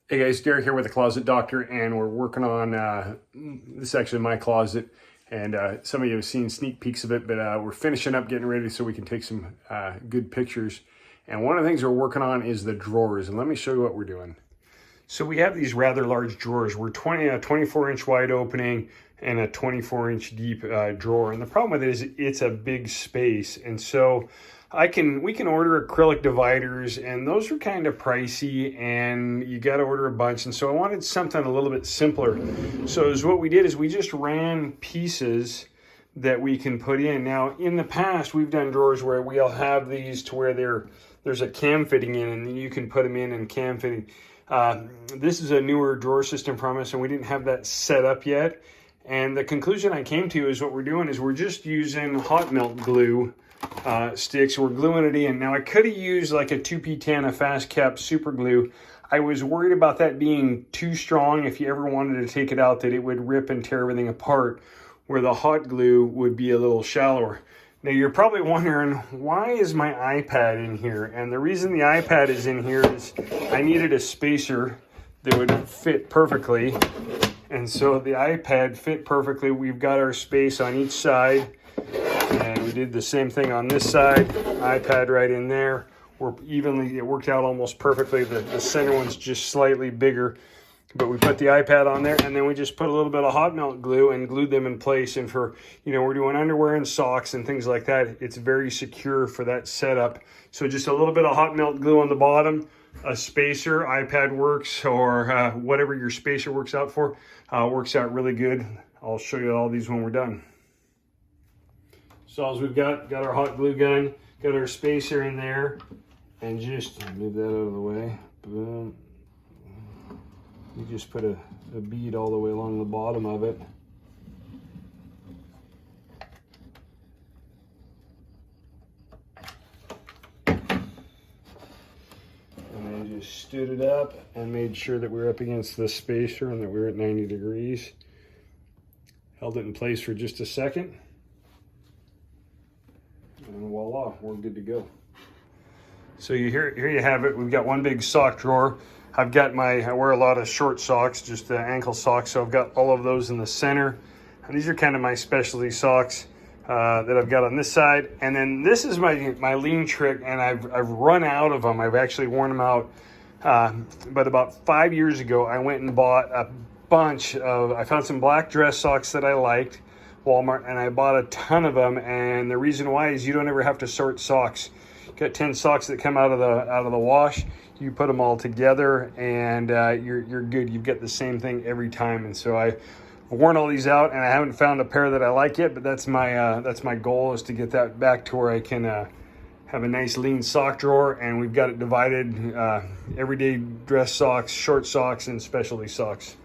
Hey guys, Derek here with the Closet Doctor, and we're working on this is actually my closet, and some of you have seen sneak peeks of it, but we're finishing up, getting ready so we can take some good pictures. And one of the things we're working on is the drawers, and let me show you what we're doing. So we have these rather large drawers. We're 24-inch wide opening and a 24-inch deep drawer, and the problem with it is it's a big space, and so we can order acrylic dividers, and those are kind of pricey, and you got to order a bunch. And so I wanted something a little bit simpler. So what we did is we just ran pieces that we can put in. Now, in the past, we've done drawers where we'll have these to where there's a cam fitting in, and you can put them in and cam fitting. This is a newer drawer system from us, and we didn't have that set up yet. And the conclusion I came to is what we're doing is we're just using hot melt glue sticks. We're gluing it in. Now I could have used like a 2P10, a fast cap super glue. I was worried about that being too strong. If you ever wanted to take it out, that it would rip and tear everything apart, where the hot glue would be a little shallower. Now you're probably wondering, why is my iPad in here? And the reason the iPad is in here is I needed a spacer that would fit perfectly, and so the iPad fit perfectly. We've got our space on each side, and we did the same thing on this side. iPad right in there. It worked out almost perfectly. The center one's just slightly bigger, but we put the iPad on there, and then we just put a little bit of hot melt glue and glued them in place. And for, we're doing underwear and socks and things like that, it's very secure for that setup. So just a little bit of hot melt glue on the bottom, a spacer, iPad works, or whatever your spacer works out for, works out really good. I'll show you all these when we're done. So as we've got our hot glue gun, got our spacer in there, and just move that out of the way. Boom. You just put a bead all the way along the bottom of it. And then just stood it up and made sure that we were up against the spacer and that we were at 90 degrees. Held it in place for just a second. And voila, we're good to go. So here you have it. We've got one big sock drawer. I wear a lot of short socks, just ankle socks, so I've got all of those in the center. And these are kind of my specialty socks that I've got on this side. And then this is my lean trick, and I've run out of them. I've actually worn them out. But about 5 years ago, I went and bought a bunch I found some black dress socks that I liked, Walmart, and I bought a ton of them. And the reason why is you don't ever have to sort socks. You got 10 socks that come out of the wash. You put them all together, and you're good. You've got the same thing every time. And so I've worn all these out, and I haven't found a pair that I like yet. But that's my goal, is to get that back to where I can have a nice lean sock drawer. And we've got it divided: everyday dress socks, short socks, and specialty socks.